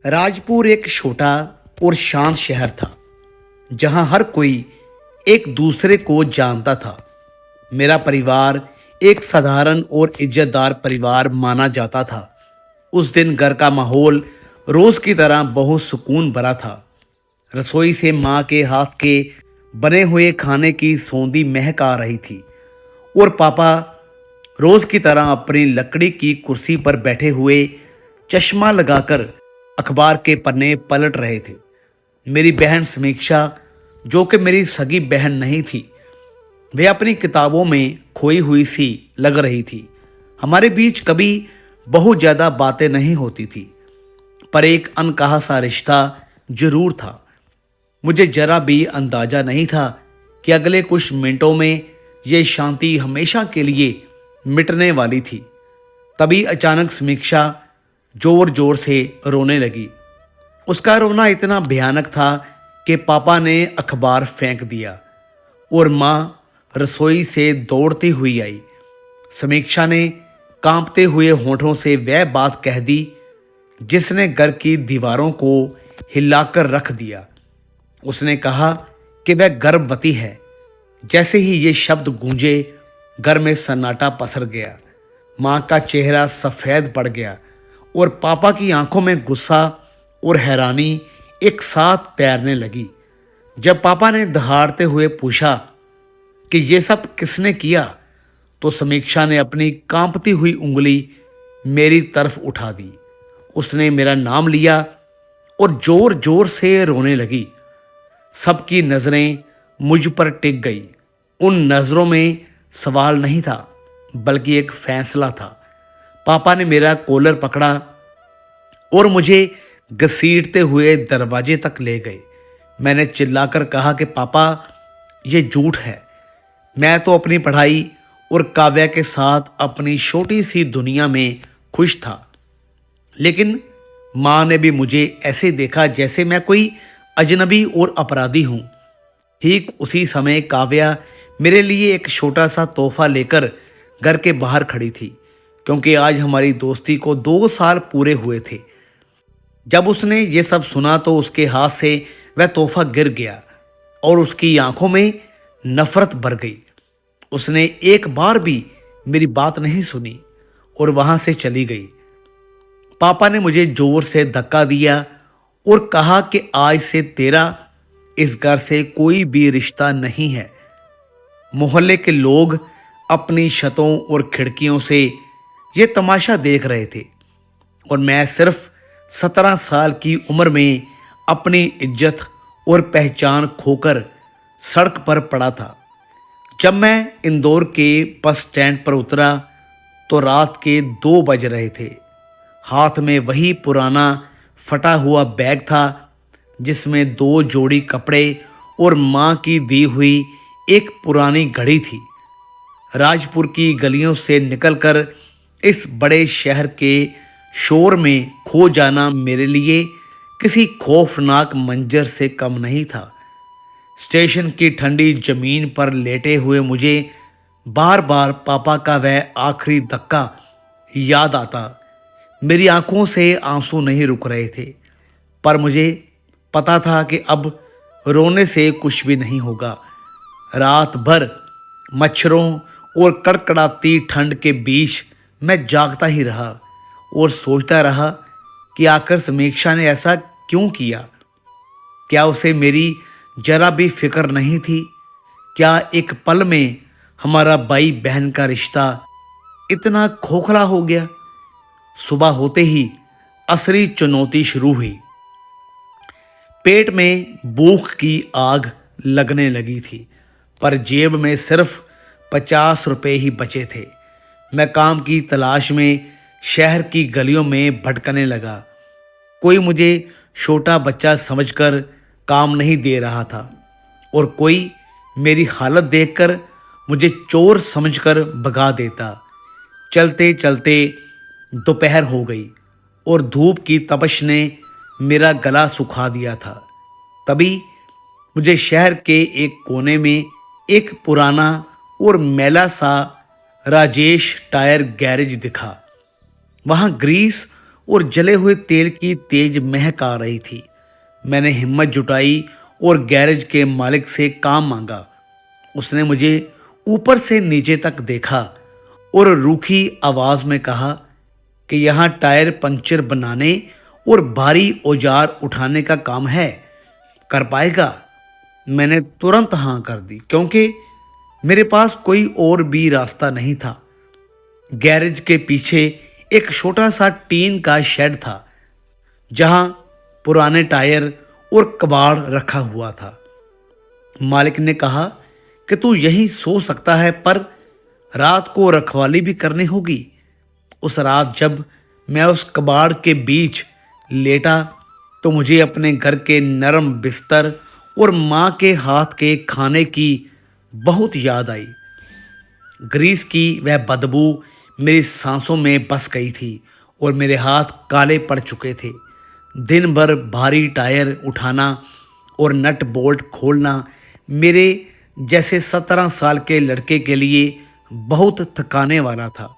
राजपुर एक छोटा और शांत शहर था जहां हर कोई एक दूसरे को जानता था। मेरा परिवार एक साधारण और इज्जतदार परिवार माना जाता था। उस दिन घर का माहौल रोज की तरह बहुत सुकून भरा था। रसोई से माँ के हाथ के बने हुए खाने की सौंधी महक आ रही थी और पापा रोज की तरह अपनी लकड़ी की कुर्सी पर बैठे हुए चश्मा लगाकर अखबार के पन्ने पलट रहे थे। मेरी बहन समीक्षा, जो कि मेरी सगी बहन नहीं थी, वे अपनी किताबों में खोई हुई सी लग रही थी। हमारे बीच कभी बहुत ज़्यादा बातें नहीं होती थी, पर एक अनकहा सा रिश्ता जरूर था। मुझे जरा भी अंदाजा नहीं था कि अगले कुछ मिनटों में ये शांति हमेशा के लिए मिटने वाली थी। तभी अचानक समीक्षा जोर जोर से रोने लगी। उसका रोना इतना भयानक था कि पापा ने अखबार फेंक दिया और माँ रसोई से दौड़ती हुई आई। समीक्षा ने कांपते हुए होठों से वह बात कह दी जिसने घर की दीवारों को हिलाकर रख दिया। उसने कहा कि वह गर्भवती है। जैसे ही ये शब्द गूंजे, घर में सन्नाटा पसर गया। माँ का चेहरा सफ़ेद पड़ गया और पापा की आंखों में गुस्सा और हैरानी एक साथ तैरने लगी। जब पापा ने दहाड़ते हुए पूछा कि ये सब किसने किया, तो समीक्षा ने अपनी कांपती हुई उंगली मेरी तरफ उठा दी। उसने मेरा नाम लिया और जोर जोर से रोने लगी। सबकी नज़रें मुझ पर टिक गई। उन नज़रों में सवाल नहीं था, बल्कि एक फैसला था। पापा ने मेरा कॉलर पकड़ा और मुझे घसीटते हुए दरवाजे तक ले गए। मैंने चिल्लाकर कहा कि पापा, ये झूठ है। मैं तो अपनी पढ़ाई और काव्या के साथ अपनी छोटी सी दुनिया में खुश था, लेकिन माँ ने भी मुझे ऐसे देखा जैसे मैं कोई अजनबी और अपराधी हूँ। ठीक उसी समय काव्या मेरे लिए एक छोटा सा तोहफा लेकर घर के बाहर खड़ी थी, क्योंकि आज हमारी दोस्ती को 2 साल पूरे हुए थे। जब उसने ये सब सुना तो उसके हाथ से वह तोहफा गिर गया और उसकी आंखों में नफरत भर गई। उसने एक बार भी मेरी बात नहीं सुनी और वहां से चली गई। पापा ने मुझे जोर से धक्का दिया और कहा कि आज से तेरा इस घर से कोई भी रिश्ता नहीं है। मोहल्ले के लोग अपनी छतों और खिड़कियों से ये तमाशा देख रहे थे और मैं सिर्फ 17 साल की उम्र में अपनी इज्जत और पहचान खोकर सड़क पर पड़ा था। जब मैं इंदौर के बस स्टैंड पर उतरा तो रात के 2 बज रहे थे। हाथ में वही पुराना फटा हुआ बैग था जिसमें 2 जोड़ी कपड़े और माँ की दी हुई एक पुरानी घड़ी थी। राजपुर की गलियों से निकलकर इस बड़े शहर के शोर में खो जाना मेरे लिए किसी खौफनाक मंजर से कम नहीं था। स्टेशन की ठंडी जमीन पर लेटे हुए मुझे बार बार पापा का वह आखिरी धक्का याद आता। मेरी आंखों से आंसू नहीं रुक रहे थे, पर मुझे पता था कि अब रोने से कुछ भी नहीं होगा। रात भर मच्छरों और कड़कड़ाती ठंड के बीच मैं जागता ही रहा और सोचता रहा कि आखिर समीक्षा ने ऐसा क्यों किया। क्या उसे मेरी जरा भी फिक्र नहीं थी? क्या एक पल में हमारा भाई बहन का रिश्ता इतना खोखला हो गया? सुबह होते ही असली चुनौती शुरू हुई। पेट में भूख की आग लगने लगी थी, पर जेब में सिर्फ 50 रुपए ही बचे थे। मैं काम की तलाश में शहर की गलियों में भटकने लगा। कोई मुझे छोटा बच्चा समझकर काम नहीं दे रहा था और कोई मेरी हालत देखकर मुझे चोर समझकर भगा देता। चलते चलते दोपहर हो गई और धूप की तपश ने मेरा गला सुखा दिया था। तभी मुझे शहर के एक कोने में एक पुराना और मैला सा राजेश टायर गैरेज दिखा। वहाँ ग्रीस और जले हुए तेल की तेज महक आ रही थी। मैंने हिम्मत जुटाई और गैरेज के मालिक से काम मांगा। उसने मुझे ऊपर से नीचे तक देखा और रूखी आवाज में कहा कि यहाँ टायर पंचर बनाने और भारी औजार उठाने का काम है, कर पाएगा? मैंने तुरंत हाँ कर दी, क्योंकि मेरे पास कोई और भी रास्ता नहीं था। गैरेज के पीछे एक छोटा सा टीन का शेड था, जहां पुराने टायर और कबाड़ रखा हुआ था। मालिक ने कहा कि तू यहीं सो सकता है, पर रात को रखवाली भी करनी होगी। उस रात जब मैं उस कबाड़ के बीच लेटा तो मुझे अपने घर के नरम बिस्तर और माँ के हाथ के खाने की बहुत याद आई। ग्रीस की वह बदबू मेरी सांसों में बस गई थी और मेरे हाथ काले पड़ चुके थे। दिन भर भारी टायर उठाना और नट बोल्ट खोलना मेरे जैसे 17 साल के लड़के के लिए बहुत थकाने वाला था।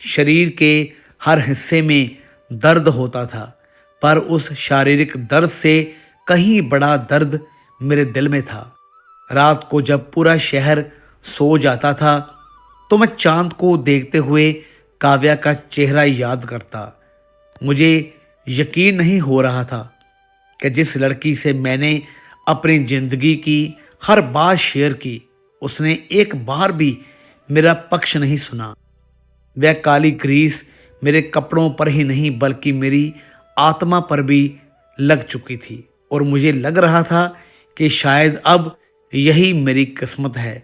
शरीर के हर हिस्से में दर्द होता था, पर उस शारीरिक दर्द से कहीं बड़ा दर्द मेरे दिल में था। रात को जब पूरा शहर सो जाता था तो मैं चांद को देखते हुए काव्या का चेहरा याद करता। मुझे यकीन नहीं हो रहा था कि जिस लड़की से मैंने अपनी जिंदगी की हर बात शेयर की, उसने एक बार भी मेरा पक्ष नहीं सुना। वह काली ग्रीस मेरे कपड़ों पर ही नहीं बल्कि मेरी आत्मा पर भी लग चुकी थी और मुझे लग रहा था कि शायद अब यही मेरी किस्मत है।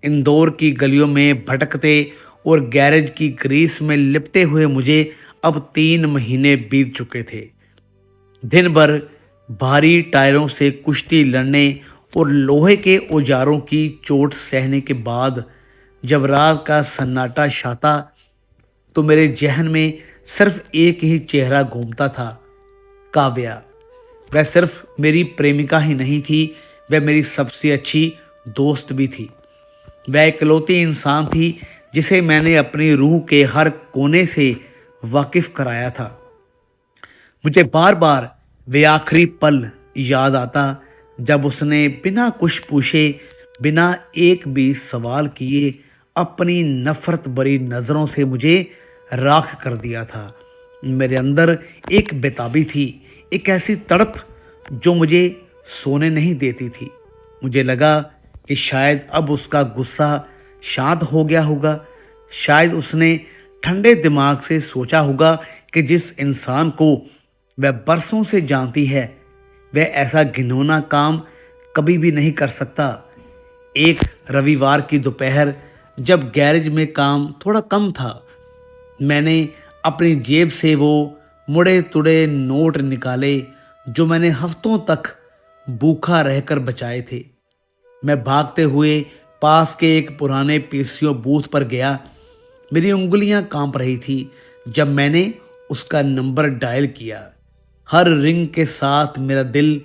इंदौर की गलियों में भटकते और गैरेज की ग्रीस में लिपटे हुए मुझे अब 3 महीने बीत चुके थे। दिन भर भारी टायरों से कुश्ती लड़ने और लोहे के औजारों की चोट सहने के बाद जब रात का सन्नाटा छाता तो मेरे जहन में सिर्फ एक ही चेहरा घूमता था, काव्या। वह सिर्फ मेरी प्रेमिका ही नहीं थी, वह मेरी सबसे अच्छी दोस्त भी थी। वह इकलौती इंसान थी जिसे मैंने अपनी रूह के हर कोने से वाकिफ कराया था। मुझे बार बार वे आखिरी पल याद आता जब उसने बिना कुछ पूछे, बिना एक भी सवाल किए अपनी नफरत भरी नज़रों से मुझे राख कर दिया था। मेरे अंदर एक बेताबी थी, एक ऐसी तड़प जो मुझे सोने नहीं देती थी। मुझे लगा कि शायद अब उसका गुस्सा शांत हो गया होगा। शायद उसने ठंडे दिमाग से सोचा होगा कि जिस इंसान को वह बरसों से जानती है, वह ऐसा घिनौना काम कभी भी नहीं कर सकता। एक रविवार की दोपहर जब गैरेज में काम थोड़ा कम था, मैंने अपनी जेब से वो मुड़े तुड़े नोट निकाले जो मैंने हफ्तों तक भूखा रहकर बचाए थे। मैं भागते हुए पास के एक पुराने पीसीओ बूथ पर गया। मेरी उंगलियां कांप रही थी जब मैंने उसका नंबर डायल किया। हर रिंग के साथ मेरा दिल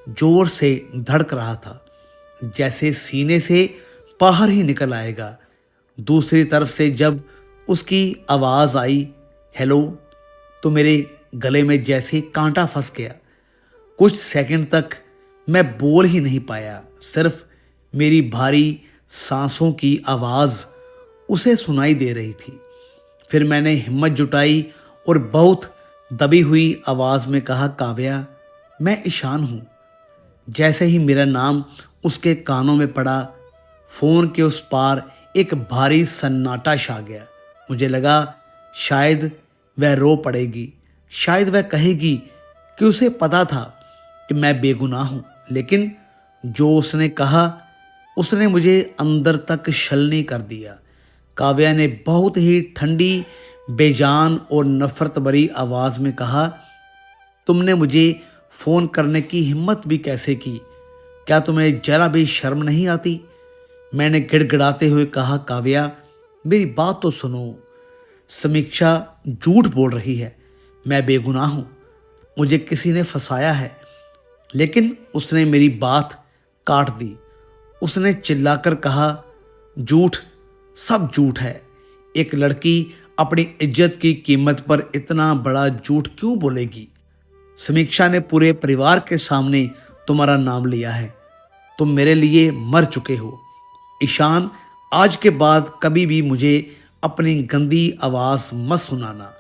जोर से धड़क रहा था, जैसे सीने से बाहर ही निकल आएगा। दूसरी तरफ से जब उसकी आवाज़ आई, हेलो, तो मेरे गले में जैसे कांटा फंस गया। कुछ सेकंड तक मैं बोल ही नहीं पाया, सिर्फ मेरी भारी सांसों की आवाज़ उसे सुनाई दे रही थी। फिर मैंने हिम्मत जुटाई और बहुत दबी हुई आवाज़ में कहा, काव्या, मैं ईशान हूँ। जैसे ही मेरा नाम उसके कानों में पड़ा, फ़ोन के उस पार एक भारी सन्नाटा छा गया। मुझे लगा शायद वह रो पड़ेगी, शायद वह कहेगी कि उसे पता था कि मैं बेगुनाह हूँ। लेकिन जो उसने कहा, उसने मुझे अंदर तक छलनी कर दिया। काव्या ने बहुत ही ठंडी, बेजान और नफरत भरी आवाज़ में कहा, तुमने मुझे फ़ोन करने की हिम्मत भी कैसे की? क्या तुम्हें जरा भी शर्म नहीं आती? मैंने गिड़गिड़ाते हुए कहा, काव्या, मेरी बात तो सुनो। समीक्षा झूठ बोल रही है। मैं बेगुनाह हूँ, मुझे किसी ने फंसाया है। लेकिन उसने मेरी बात काट दी। उसने चिल्लाकर कहा, झूठ, सब झूठ है। एक लड़की अपनी इज्जत की कीमत पर इतना बड़ा झूठ क्यों बोलेगी? समीक्षा ने पूरे परिवार के सामने तुम्हारा नाम लिया है। तुम मेरे लिए मर चुके हो। ईशान, आज के बाद कभी भी मुझे अपनी गंदी आवाज़ मत सुनाना।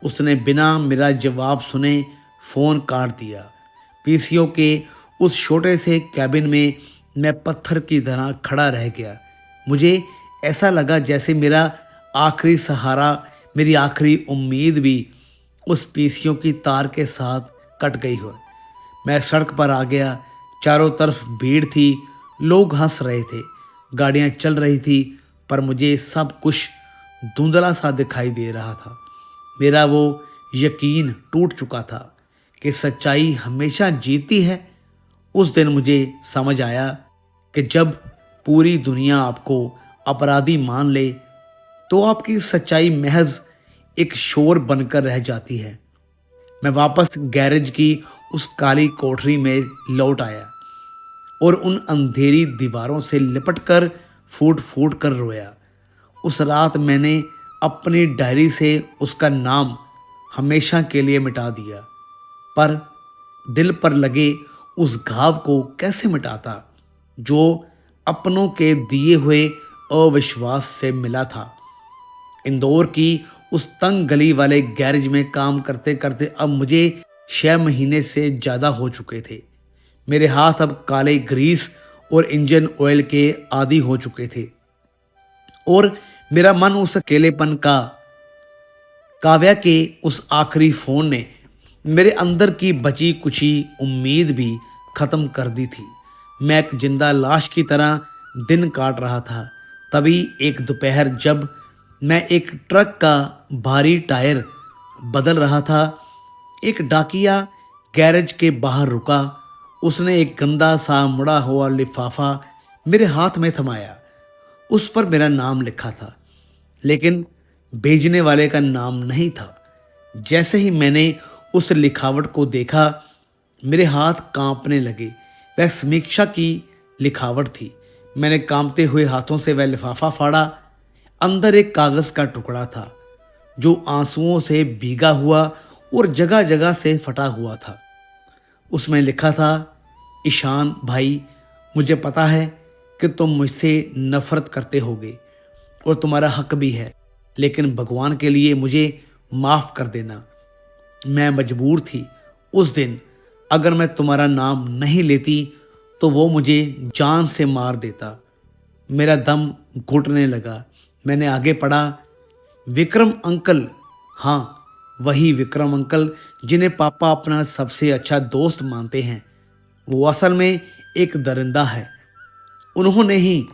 उसने बिना मेरा जवाब सुने फ़ोन काट दिया। पीसीओ के उस छोटे से कैबिन में मैं पत्थर की तरह खड़ा रह गया। मुझे ऐसा लगा जैसे मेरा आखिरी सहारा, मेरी आखिरी उम्मीद भी उस पीसीओ की तार के साथ कट गई हो। मैं सड़क पर आ गया। चारों तरफ भीड़ थी, लोग हंस रहे थे, गाड़ियां चल रही थी, पर मुझे सब कुछ धुंधला सा दिखाई दे रहा था। मेरा वो यकीन टूट चुका था कि सच्चाई हमेशा जीतती है। उस दिन मुझे समझ आया कि जब पूरी दुनिया आपको अपराधी मान ले तो आपकी सच्चाई महज एक शोर बनकर रह जाती है। मैं वापस गैरेज की उस काली कोठरी में लौट आया और उन अंधेरी दीवारों से लिपटकर फूट फूट कर रोया। उस रात मैंने अपनी डायरी से उसका नाम हमेशा के लिए मिटा दिया, पर दिल पर लगे उस घाव को कैसे मिटाता जो अपनों के दिए हुए अविश्वास से मिला था। इंदौर की उस तंग गली वाले गैरेज में काम करते करते अब मुझे 6 महीने से ज़्यादा हो चुके थे। मेरे हाथ अब काले ग्रीस और इंजन ऑयल के आदी हो चुके थे और मेरा मन उस अकेलेपन का, काव्या के उस आखिरी फ़ोन ने मेरे अंदर की बची कुची उम्मीद भी ख़त्म कर दी थी। मैं एक जिंदा लाश की तरह दिन काट रहा था। तभी एक दोपहर जब मैं एक ट्रक का भारी टायर बदल रहा था, एक डाकिया गैरेज के बाहर रुका। उसने एक गंदा सा मुड़ा हुआ लिफाफा मेरे हाथ में थमाया। उस पर मेरा नाम लिखा था, लेकिन भेजने वाले का नाम नहीं था। जैसे ही मैंने उस लिखावट को देखा, मेरे हाथ कांपने लगे। वह समीक्षा की लिखावट थी। मैंने कांपते हुए हाथों से वह लिफाफा फाड़ा। अंदर एक कागज़ का टुकड़ा था जो आंसुओं से भीगा हुआ और जगह जगह से फटा हुआ था। उसमें लिखा था, ईशान भाई, मुझे पता है कि तुम मुझसे नफरत करते होगे और तुम्हारा हक भी है, लेकिन भगवान के लिए मुझे माफ़ कर देना। मैं मजबूर थी। उस दिन अगर मैं तुम्हारा नाम नहीं लेती तो वो मुझे जान से मार देता। मेरा दम घुटने लगा। मैंने आगे पढ़ा, विक्रम अंकल, हाँ वही विक्रम अंकल जिन्हें पापा अपना सबसे अच्छा दोस्त मानते हैं, वो असल में एक दरिंदा है। उन्होंने ही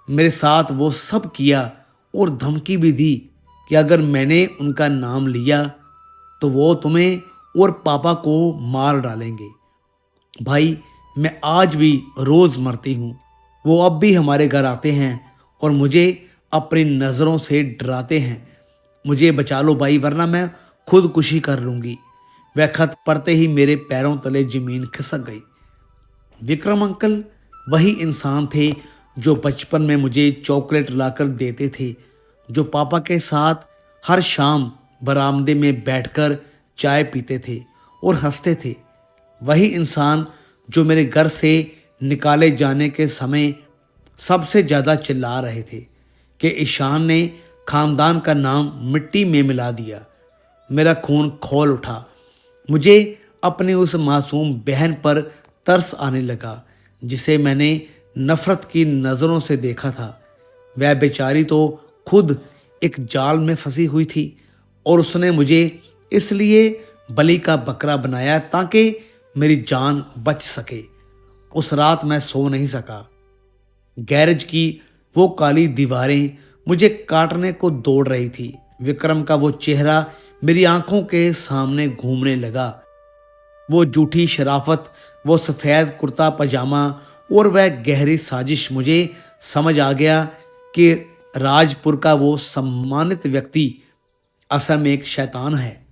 मेरे साथ वो सब किया और धमकी भी दी कि अगर मैंने उनका नाम लिया तो वो तुम्हें और पापा को मार डालेंगे। भाई, मैं आज भी रोज़ मरती हूँ। वो अब भी हमारे घर आते हैं और मुझे अपनी नज़रों से डराते हैं। मुझे बचा लो भाई, वरना मैं खुदकुशी कर लूँगी। वह खत पढ़ते ही मेरे पैरों तले ज़मीन खिसक गई। विक्रम अंकल वही इंसान थे जो बचपन में मुझे चॉकलेट लाकर देते थे, जो पापा के साथ हर शाम बरामदे में बैठकर चाय पीते थे और हंसते थे। वही इंसान जो मेरे घर से निकाले जाने के समय सबसे ज़्यादा चिल्ला रहे थे कि ईशान ने खानदान का नाम मिट्टी में मिला दिया। मेरा खून खौल उठा। मुझे अपनी उस मासूम बहन पर तरस आने लगा जिसे मैंने नफ़रत की नज़रों से देखा था। वह बेचारी तो खुद एक जाल में फंसी हुई थी और उसने मुझे इसलिए बलि का बकरा बनाया ताकि मेरी जान बच सके। उस रात मैं सो नहीं सका। गैरेज की वो काली दीवारें मुझे काटने को दौड़ रही थी। विक्रम का वो चेहरा मेरी आंखों के सामने घूमने लगा। वो झूठी शराफत, वो सफ़ेद कुर्ता पजामा और वह गहरी साजिश। मुझे समझ आ गया कि राजपुर का वो सम्मानित व्यक्ति असल में एक शैतान है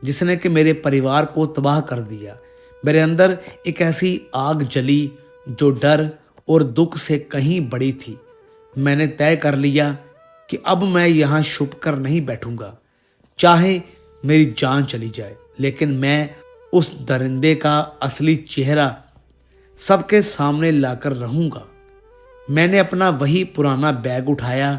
जिसने कि मेरे परिवार को तबाह कर दिया। मेरे अंदर एक ऐसी आग जली जो डर और दुख से कहीं बड़ी थी। मैंने तय कर लिया कि अब मैं यहाँ छुप कर नहीं बैठूंगा। चाहे मेरी जान चली जाए, लेकिन मैं उस दरिंदे का असली चेहरा सबके सामने लाकर रहूंगा। मैंने अपना वही पुराना बैग उठाया,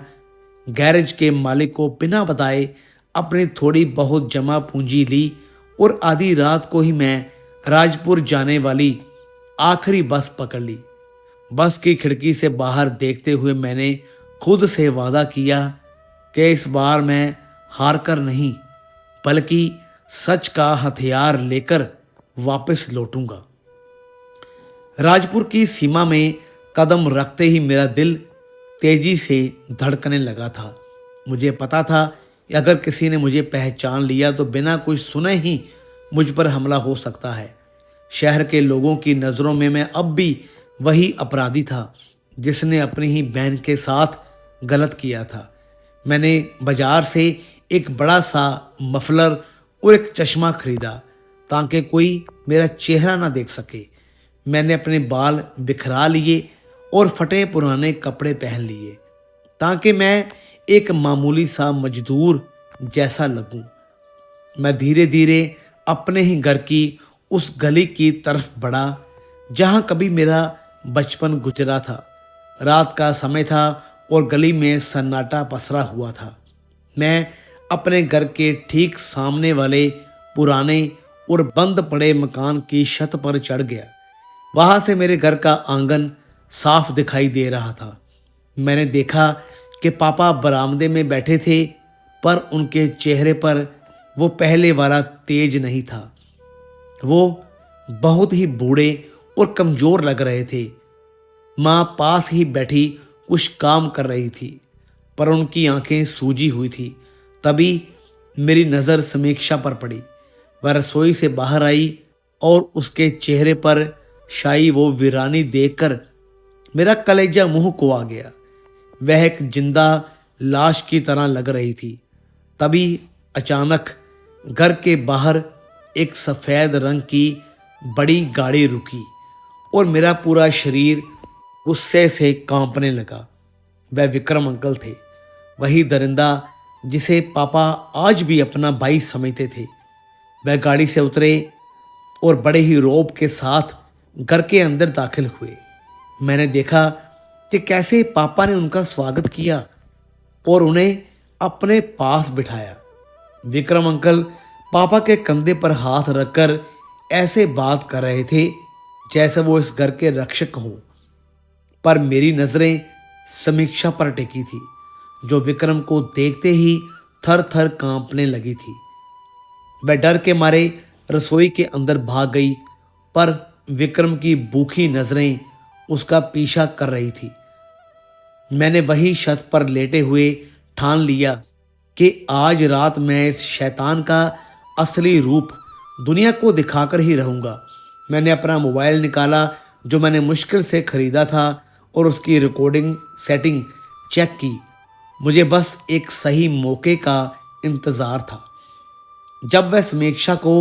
गैरेज के मालिक को बिना बताए अपनी थोड़ी बहुत जमा पूंजी ली और आधी रात को ही मैं राजपुर जाने वाली आखिरी बस पकड़ ली। बस की खिड़की से बाहर देखते हुए मैंने खुद से वादा किया कि इस बार मैं हार कर नहीं, बल्कि सच का हथियार लेकर वापस लौटूंगा। राजपुर की सीमा में कदम रखते ही मेरा दिल तेजी से धड़कने लगा था। मुझे पता था कि अगर किसी ने मुझे पहचान लिया तो बिना कुछ सुने ही मुझ पर हमला हो सकता है। शहर के लोगों की नज़रों में मैं अब भी वही अपराधी था जिसने अपनी ही बहन के साथ गलत किया था। मैंने बाजार से एक बड़ा सा मफलर और एक चश्मा खरीदा ताकि कोई मेरा चेहरा ना देख सके। मैंने अपने बाल बिखरा लिए और फटे पुराने कपड़े पहन लिए ताकि मैं एक मामूली सा मजदूर जैसा लगूं। मैं धीरे धीरे अपने ही घर की उस गली की तरफ बढ़ा जहां कभी मेरा बचपन गुजरा था। रात का समय था और गली में सन्नाटा पसरा हुआ था। मैं अपने घर के ठीक सामने वाले पुराने और बंद पड़े मकान की छत पर चढ़ गया। वहां से मेरे घर का आंगन साफ दिखाई दे रहा था। मैंने देखा कि पापा बरामदे में बैठे थे, पर उनके चेहरे पर वो पहले वाला तेज नहीं था। वो बहुत ही बूढ़े और कमजोर लग रहे थे। माँ पास ही बैठी कुछ काम कर रही थी, पर उनकी आंखें सूजी हुई थी। तभी मेरी नज़र समीक्षा पर पड़ी। वह रसोई से बाहर आई और उसके चेहरे पर शायद वो वीरानी देखकर मेरा कलेजा मुंह को आ गया। वह एक जिंदा लाश की तरह लग रही थी। तभी अचानक घर के बाहर एक सफ़ेद रंग की बड़ी गाड़ी रुकी और मेरा पूरा शरीर गुस्से से कांपने लगा। वह विक्रम अंकल थे, वही दरिंदा जिसे पापा आज भी अपना भाई समझते थे। वह गाड़ी से उतरे और बड़े ही रौब के साथ घर के अंदर दाखिल हुए। मैंने देखा कि कैसे पापा ने उनका स्वागत किया और उन्हें अपने पास बिठाया। विक्रम अंकल पापा के कंधे पर हाथ रखकर ऐसे बात कर रहे थे जैसे वो इस घर के रक्षक हों, पर मेरी नजरें समीक्षा पर टिकी थी, जो विक्रम को देखते ही थर थर कांपने लगी थी। वह डर के मारे रसोई के अंदर भाग गई, पर विक्रम की भूखी नजरें उसका पीछा कर रही थी। मैंने वही छत पर लेटे हुए ठान लिया कि आज रात मैं इस शैतान का असली रूप दुनिया को दिखाकर ही रहूंगा। मैंने अपना मोबाइल निकाला जो मैंने मुश्किल से खरीदा था और उसकी रिकॉर्डिंग सेटिंग चेक की। मुझे बस एक सही मौके का इंतज़ार था जब वह समीक्षा को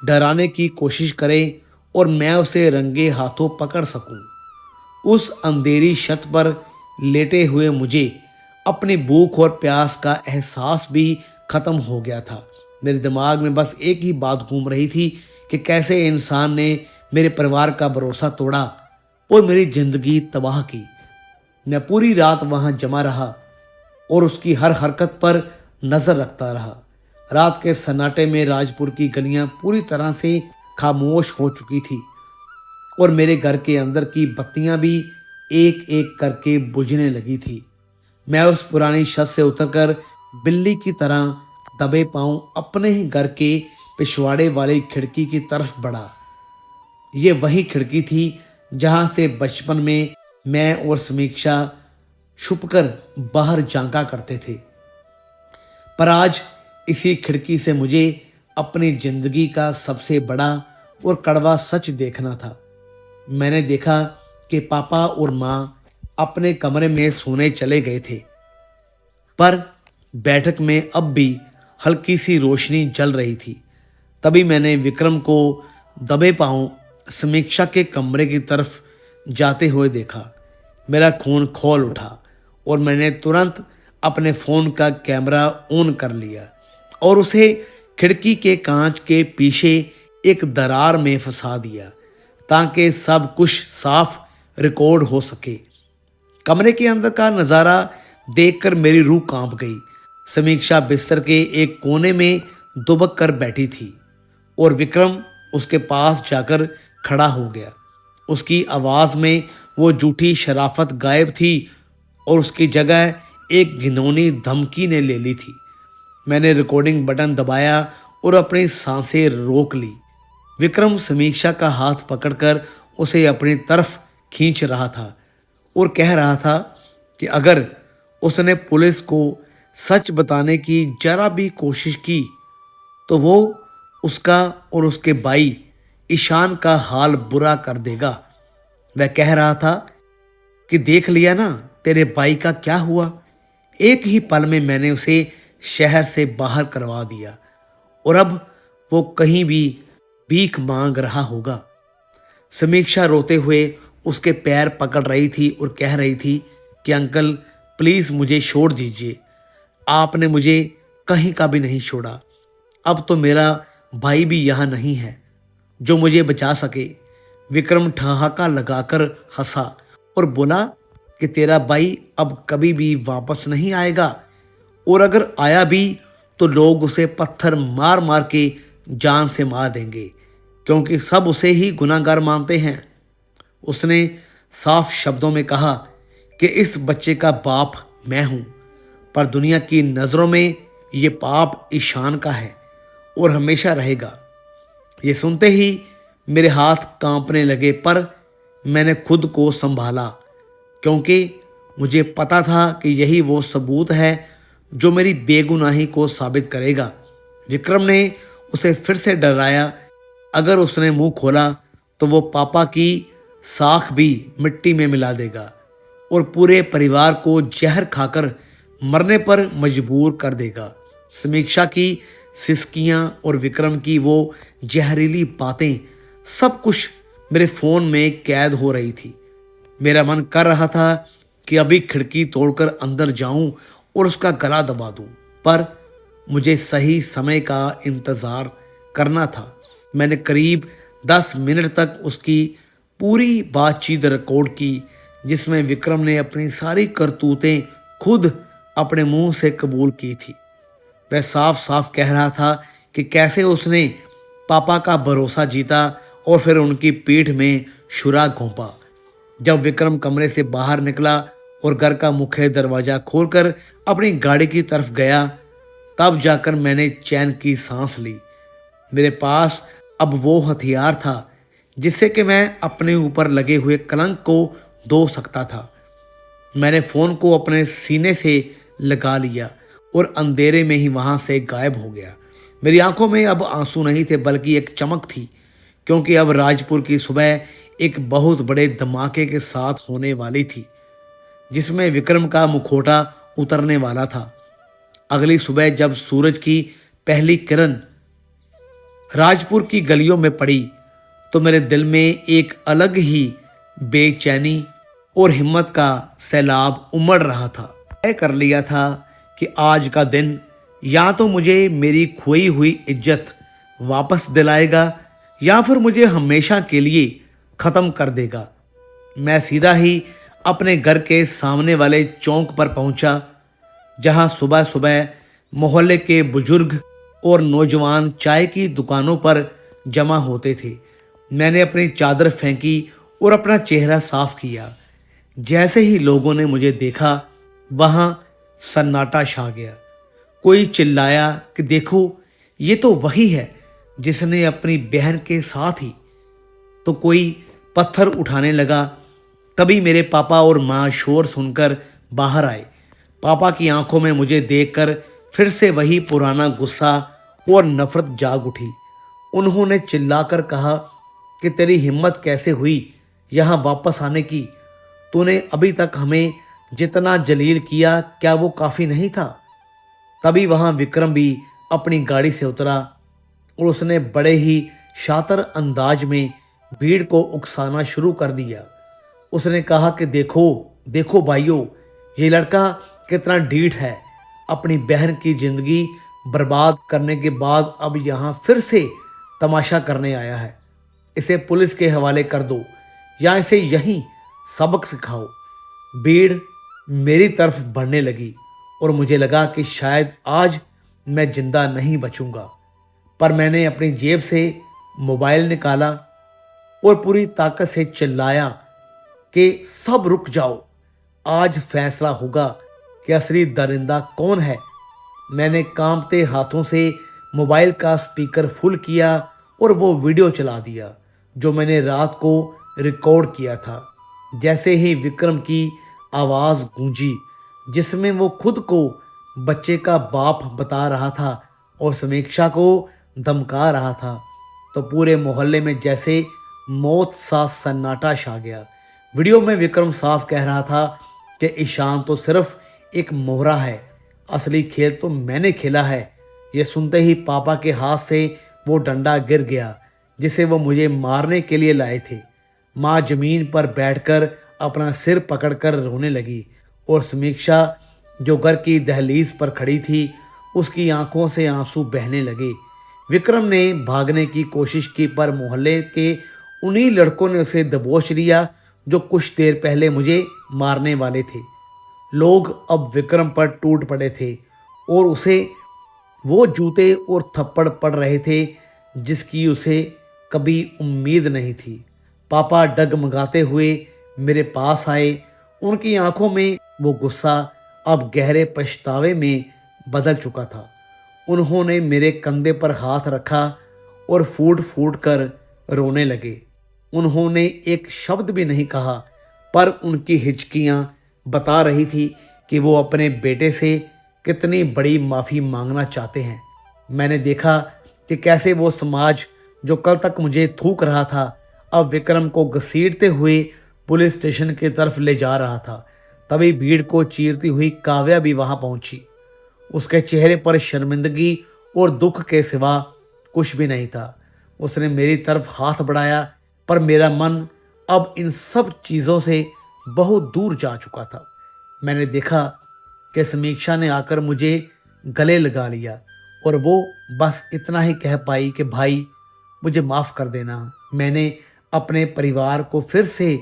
डराने की कोशिश करे और मैं उसे रंगे हाथों पकड़ सकूं। उस अंधेरी छत पर लेटे हुए मुझे अपनी भूख और प्यास का एहसास भी खत्म हो गया था। मेरे दिमाग में बस एक ही बात घूम रही थी कि कैसे इंसान ने मेरे परिवार का भरोसा तोड़ा और मेरी जिंदगी तबाह की। मैं पूरी रात वहां जमा रहा और उसकी हर हरकत पर नजर रखता रहा। रात के सन्नाटे में राजपुर की गलियां पूरी तरह से खामोश हो चुकी थी और मेरे घर के अंदर की बत्तियां भी एक एक करके बुझने लगी थी। मैं उस पुरानी छत से उतरकर बिल्ली की तरह दबे पांव अपने ही घर के पिछवाड़े वाली खिड़की की तरफ बढ़ा। ये वही खिड़की थी जहां से बचपन में मैं और समीक्षा छुपकर बाहर झांका करते थे। पर आज इसी खिड़की से मुझे अपनी जिंदगी का सबसे बड़ा और कड़वा सच देखना था। मैंने देखा कि पापा और माँ अपने कमरे में सोने चले गए थे, पर बैठक में अब भी हल्की सी रोशनी जल रही थी। तभी मैंने विक्रम को दबे पांव समीक्षा के कमरे की तरफ जाते हुए देखा। मेरा खून खौल उठा और मैंने तुरंत अपने फ़ोन का कैमरा ऑन कर लिया और उसे खिड़की के कांच के पीछे एक दरार में फंसा दिया ताकि सब कुछ साफ रिकॉर्ड हो सके। कमरे के अंदर का नज़ारा देखकर मेरी रूह कांप गई। समीक्षा बिस्तर के एक कोने में दुबक कर बैठी थी और विक्रम उसके पास जाकर खड़ा हो गया। उसकी आवाज़ में वो झूठी शराफत गायब थी और उसकी जगह एक घिनौनी धमकी ने ले ली थी। मैंने रिकॉर्डिंग बटन दबाया और अपनी सांसें रोक ली। विक्रम समीक्षा का हाथ पकड़कर उसे अपनी तरफ खींच रहा था और कह रहा था कि अगर उसने पुलिस को सच बताने की जरा भी कोशिश की तो वो उसका और उसके भाई ईशान का हाल बुरा कर देगा। वह कह रहा था कि देख लिया ना तेरे भाई का क्या हुआ। एक ही पल में मैंने उसे शहर से बाहर करवा दिया और अब वो कहीं भी भीख मांग रहा होगा। समीक्षा रोते हुए उसके पैर पकड़ रही थी और कह रही थी कि अंकल प्लीज़ मुझे छोड़ दीजिए, आपने मुझे कहीं का भी नहीं छोड़ा। अब तो मेरा भाई भी यहाँ नहीं है जो मुझे बचा सके। विक्रम ठहाका लगाकर हंसा और बोला कि तेरा भाई अब कभी भी वापस नहीं आएगा और अगर आया भी तो लोग उसे पत्थर मार मार के जान से मार देंगे क्योंकि सब उसे ही गुनाहगार मानते हैं। उसने साफ शब्दों में कहा कि इस बच्चे का बाप मैं हूँ, पर दुनिया की नज़रों में ये पाप ईशान का है और हमेशा रहेगा। ये सुनते ही मेरे हाथ कांपने लगे, पर मैंने खुद को संभाला क्योंकि मुझे पता था कि यही वो सबूत है जो मेरी बेगुनाही को साबित करेगा। विक्रम ने उसे फिर से डराया, अगर उसने मुंह खोला तो वो पापा की साख भी मिट्टी में मिला देगा और पूरे परिवार को जहर खाकर मरने पर मजबूर कर देगा। समीक्षा की सिसकियां और विक्रम की वो जहरीली बातें सब कुछ मेरे फ़ोन में कैद हो रही थी। मेरा मन कर रहा था कि अभी खिड़की तोड़कर अंदर जाऊं और उसका गला दबा दूं, पर मुझे सही समय का इंतज़ार करना था। मैंने करीब 10 मिनट तक उसकी पूरी बातचीत रिकॉर्ड की जिसमें विक्रम ने अपनी सारी करतूतें खुद अपने मुंह से कबूल की थी। वह साफ साफ कह रहा था कि कैसे उसने पापा का भरोसा जीता और फिर उनकी पीठ में छुरा घोंपा। जब विक्रम कमरे से बाहर निकला और घर का मुख्य दरवाज़ा खोलकर अपनी गाड़ी की तरफ गया, तब जाकर मैंने चैन की सांस ली। मेरे पास अब वो हथियार था जिससे कि मैं अपने ऊपर लगे हुए कलंक को धो सकता था। मैंने फ़ोन को अपने सीने से लगा लिया और अंधेरे में ही वहाँ से गायब हो गया। मेरी आंखों में अब आंसू नहीं थे बल्कि एक चमक थी, क्योंकि अब राजपुर की सुबह एक बहुत बड़े धमाके के साथ होने वाली थी जिसमें विक्रम का मुखौटा उतरने वाला था। अगली सुबह जब सूरज की पहली किरण राजपुर की गलियों में पड़ी तो मेरे दिल में एक अलग ही बेचैनी और हिम्मत का सैलाब उमड़ रहा था। तय कर लिया था कि आज का दिन या तो मुझे मेरी खोई हुई इज्जत वापस दिलाएगा या फिर मुझे हमेशा के लिए ख़त्म कर देगा। मैं सीधा ही अपने घर के सामने वाले चौक पर पहुंचा, जहां सुबह सुबह मोहल्ले के बुजुर्ग और नौजवान चाय की दुकानों पर जमा होते थे। मैंने अपनी चादर फेंकी और अपना चेहरा साफ किया। जैसे ही लोगों ने मुझे देखा, वहां सन्नाटा छा गया। कोई चिल्लाया कि देखो, ये तो वही है जिसने अपनी बहन के साथ ही, तो कोई पत्थर उठाने लगा। तभी मेरे पापा और माँ शोर सुनकर बाहर आए। पापा की आंखों में मुझे देखकर फिर से वही पुराना गुस्सा और नफरत जाग उठी। उन्होंने चिल्लाकर कहा कि तेरी हिम्मत कैसे हुई यहाँ वापस आने की? तूने अभी तक हमें जितना जलील किया, क्या वो काफ़ी नहीं था? तभी वहाँ विक्रम भी अपनी गाड़ी से उतरा और उसने बड़े ही शातिर अंदाज में भीड़ को उकसाना शुरू कर दिया। उसने कहा कि देखो देखो भाइयों, ये लड़का कितना ढीठ है, अपनी बहन की जिंदगी बर्बाद करने के बाद अब यहाँ फिर से तमाशा करने आया है। इसे पुलिस के हवाले कर दो या इसे यहीं सबक सिखाओ। भीड़ मेरी तरफ बढ़ने लगी और मुझे लगा कि शायद आज मैं जिंदा नहीं बचूंगा। पर मैंने अपनी जेब से मोबाइल निकाला और पूरी ताकत से चिल्लाया कि सब रुक जाओ, आज फैसला होगा कि असली दरिंदा कौन है। मैंने कांपते हाथों से मोबाइल का स्पीकर फुल किया और वो वीडियो चला दिया जो मैंने रात को रिकॉर्ड किया था। जैसे ही विक्रम की आवाज़ गूंजी जिसमें वो खुद को बच्चे का बाप बता रहा था और समीक्षा को धमका रहा था, तो पूरे मोहल्ले में जैसे मौत सा सन्नाटा छा गया। वीडियो में विक्रम साफ कह रहा था कि ईशान तो सिर्फ एक मोहरा है, असली खेल तो मैंने खेला है। यह सुनते ही पापा के हाथ से वो डंडा गिर गया जिसे वो मुझे मारने के लिए लाए थे। माँ जमीन पर बैठकर अपना सिर पकड़कर रोने लगी और समीक्षा जो घर की दहलीज पर खड़ी थी उसकी आंखों से आंसू बहने लगे। विक्रम ने भागने की कोशिश की पर मोहल्ले के उन्हीं लड़कों ने उसे दबोच लिया जो कुछ देर पहले मुझे मारने वाले थे। लोग अब विक्रम पर टूट पड़े थे और उसे वो जूते और थप्पड़ पड़ रहे थे जिसकी उसे कभी उम्मीद नहीं थी। पापा डगमगाते हुए मेरे पास आए। उनकी आंखों में वो गुस्सा अब गहरे पछतावे में बदल चुका था। उन्होंने मेरे कंधे पर हाथ रखा और फूट फूट कर रोने लगे। उन्होंने एक शब्द भी नहीं कहा पर उनकी हिचकियां बता रही थी कि वो अपने बेटे से कितनी बड़ी माफ़ी मांगना चाहते हैं। मैंने देखा कि कैसे वो समाज जो कल तक मुझे थूक रहा था अब विक्रम को घसीटते हुए पुलिस स्टेशन की तरफ ले जा रहा था। तभी भीड़ को चीरती हुई काव्या भी वहां पहुंची। उसके चेहरे पर शर्मिंदगी और दुख के सिवा कुछ भी नहीं था। उसने मेरी तरफ हाथ बढ़ाया पर मेरा मन अब इन सब चीज़ों से बहुत दूर जा चुका था। मैंने देखा कि समीक्षा ने आकर मुझे गले लगा लिया और वो बस इतना ही कह पाई कि भाई मुझे माफ़ कर देना। मैंने अपने परिवार को फिर से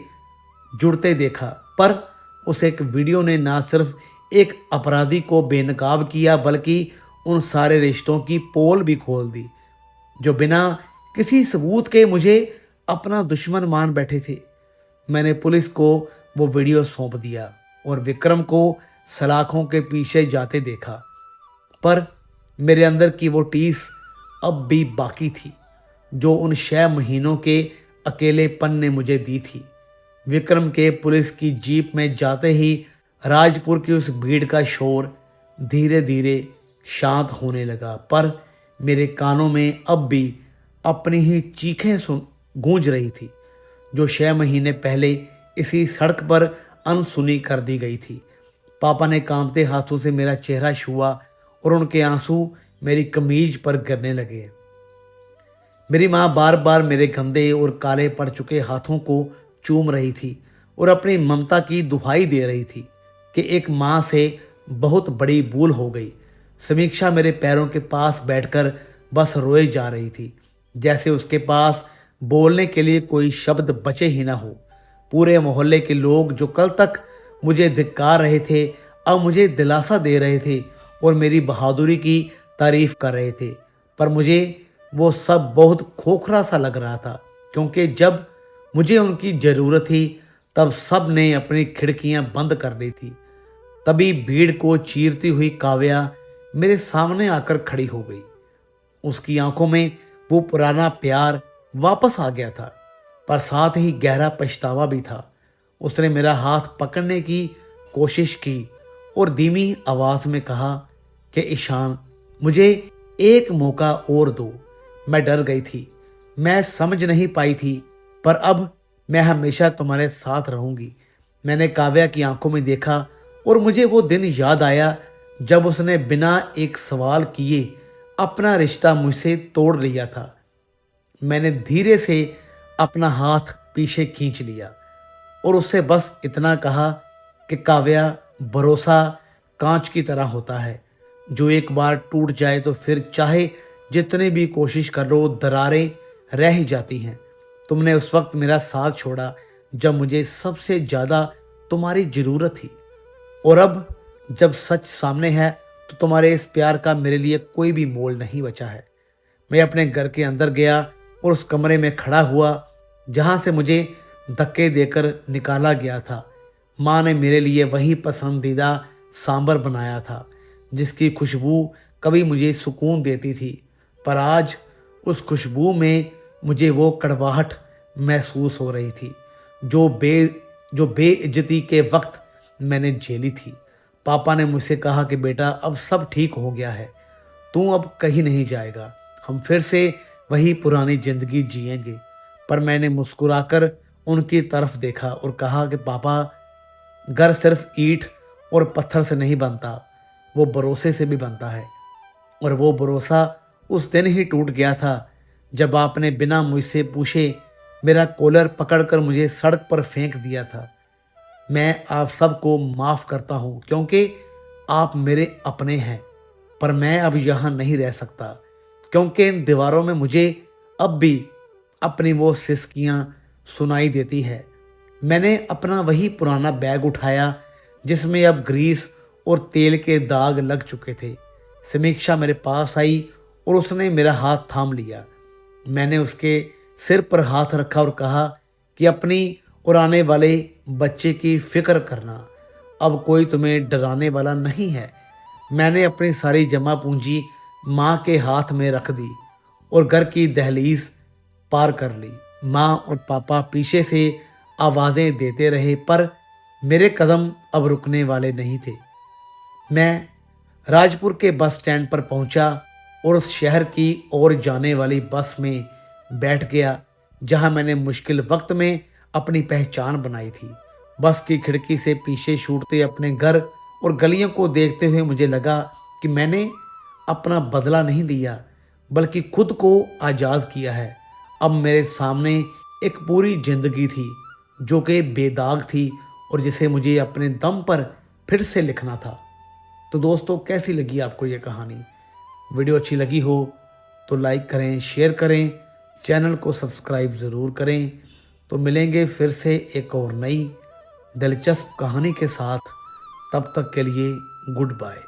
जुड़ते देखा पर उस एक वीडियो ने ना सिर्फ एक अपराधी को बेनकाब किया बल्कि उन सारे रिश्तों की पोल भी खोल दी जो बिना किसी सबूत के मुझे अपना दुश्मन मान बैठे थे। मैंने पुलिस को वो वीडियो सौंप दिया और विक्रम को सलाखों के पीछे जाते देखा, पर मेरे अंदर की वो टीस अब भी बाकी थी जो उन 6 महीनों के अकेलेपन ने मुझे दी थी। विक्रम के पुलिस की जीप में जाते ही राजपुर की उस भीड़ का शोर धीरे धीरे शांत होने लगा, पर मेरे कानों में अब भी अपनी ही चीखें गूंज रही थी जो 6 महीने पहले इसी सड़क पर अनसुनी कर दी गई थी। पापा ने कांपते हाथों से मेरा चेहरा छुआ और उनके आंसू मेरी कमीज पर गिरने लगे। मेरी माँ बार बार मेरे गंदे और काले पड़ चुके हाथों को चूम रही थी और अपनी ममता की दुहाई दे रही थी कि एक माँ से बहुत बड़ी भूल हो गई। समीक्षा मेरे पैरों के पास बैठकर बस रोए जा रही थी, जैसे उसके पास बोलने के लिए कोई शब्द बचे ही ना हो। पूरे मोहल्ले के लोग जो कल तक मुझे धिक्कार रहे थे अब मुझे दिलासा दे रहे थे और मेरी बहादुरी की तारीफ कर रहे थे, पर मुझे वो सब बहुत खोखला सा लग रहा था क्योंकि जब मुझे उनकी ज़रूरत थी तब सब ने अपनी खिड़कियां बंद कर दी थी। तभी भीड़ को चीरती हुई काव्या मेरे सामने आकर खड़ी हो गई। उसकी आंखों में वो पुराना प्यार वापस आ गया था, पर साथ ही गहरा पछतावा भी था। उसने मेरा हाथ पकड़ने की कोशिश की और धीमी आवाज़ में कहा कि ईशान, मुझे एक मौका और दो। मैं डर गई थी, मैं समझ नहीं पाई थी, पर अब मैं हमेशा तुम्हारे साथ रहूंगी। मैंने काव्या की आंखों में देखा और मुझे वो दिन याद आया जब उसने बिना एक सवाल किए अपना रिश्ता मुझसे तोड़ लिया था। मैंने धीरे से अपना हाथ पीछे खींच लिया और उससे बस इतना कहा कि काव्या, भरोसा कांच की तरह होता है, जो एक बार टूट जाए तो फिर चाहे जितने भी कोशिश कर लो दरारें रह ही जाती हैं। तुमने उस वक्त मेरा साथ छोड़ा जब मुझे सबसे ज़्यादा तुम्हारी ज़रूरत थी, और अब जब सच सामने है तो तुम्हारे इस प्यार का मेरे लिए कोई भी मोल नहीं बचा है। मैं अपने घर के अंदर गया और उस कमरे में खड़ा हुआ जहाँ से मुझे धक्के देकर निकाला गया था। माँ ने मेरे लिए वही पसंदीदा सांबर बनाया था जिसकी खुशबू कभी मुझे सुकून देती थी, पर आज उस खुशबू में मुझे वो कड़वाहट महसूस हो रही थी जो बेइज्जती के वक्त मैंने झेली थी। पापा ने मुझसे कहा कि बेटा अब सब ठीक हो गया है, तू अब कहीं नहीं जाएगा, हम फिर से वही पुरानी जिंदगी जिएंगे। पर मैंने मुस्कुराकर उनकी तरफ देखा और कहा कि पापा, घर सिर्फ ईंट और पत्थर से नहीं बनता, वो भरोसे से भी बनता है। और वो भरोसा उस दिन ही टूट गया था जब आपने बिना मुझसे पूछे मेरा कॉलर पकड़कर मुझे सड़क पर फेंक दिया था। मैं आप सबको माफ़ करता हूँ क्योंकि आप मेरे अपने हैं, पर मैं अब यहाँ नहीं रह सकता क्योंकि इन दीवारों में मुझे अब भी अपनी वो सिसकियाँ सुनाई देती है। मैंने अपना वही पुराना बैग उठाया जिसमें अब ग्रीस और तेल के दाग लग चुके थे। समीक्षा मेरे पास आई और उसने मेरा हाथ थाम लिया। मैंने उसके सिर पर हाथ रखा और कहा कि अपनी और आने वाले बच्चे की फिक्र करना, अब कोई तुम्हें डराने वाला नहीं है। मैंने अपनी सारी जमा पूंजी माँ के हाथ में रख दी और घर की दहलीज पार कर ली। माँ और पापा पीछे से आवाज़ें देते रहे पर मेरे कदम अब रुकने वाले नहीं थे। मैं राजपुर के बस स्टैंड पर पहुंचा और उस शहर की ओर जाने वाली बस में बैठ गया जहां मैंने मुश्किल वक्त में अपनी पहचान बनाई थी। बस की खिड़की से पीछे छूटते अपने घर और गलियों को देखते हुए मुझे लगा कि मैंने अपना बदला नहीं लिया बल्कि खुद को आज़ाद किया है। अब मेरे सामने एक पूरी जिंदगी थी जो कि बेदाग थी और जिसे मुझे अपने दम पर फिर से लिखना था। तो दोस्तों, कैसी लगी आपको ये कहानी? वीडियो अच्छी लगी हो तो लाइक करें, शेयर करें, चैनल को सब्सक्राइब ज़रूर करें। तो मिलेंगे फिर से एक और नई दिलचस्प कहानी के साथ। तब तक के लिए गुड बाय।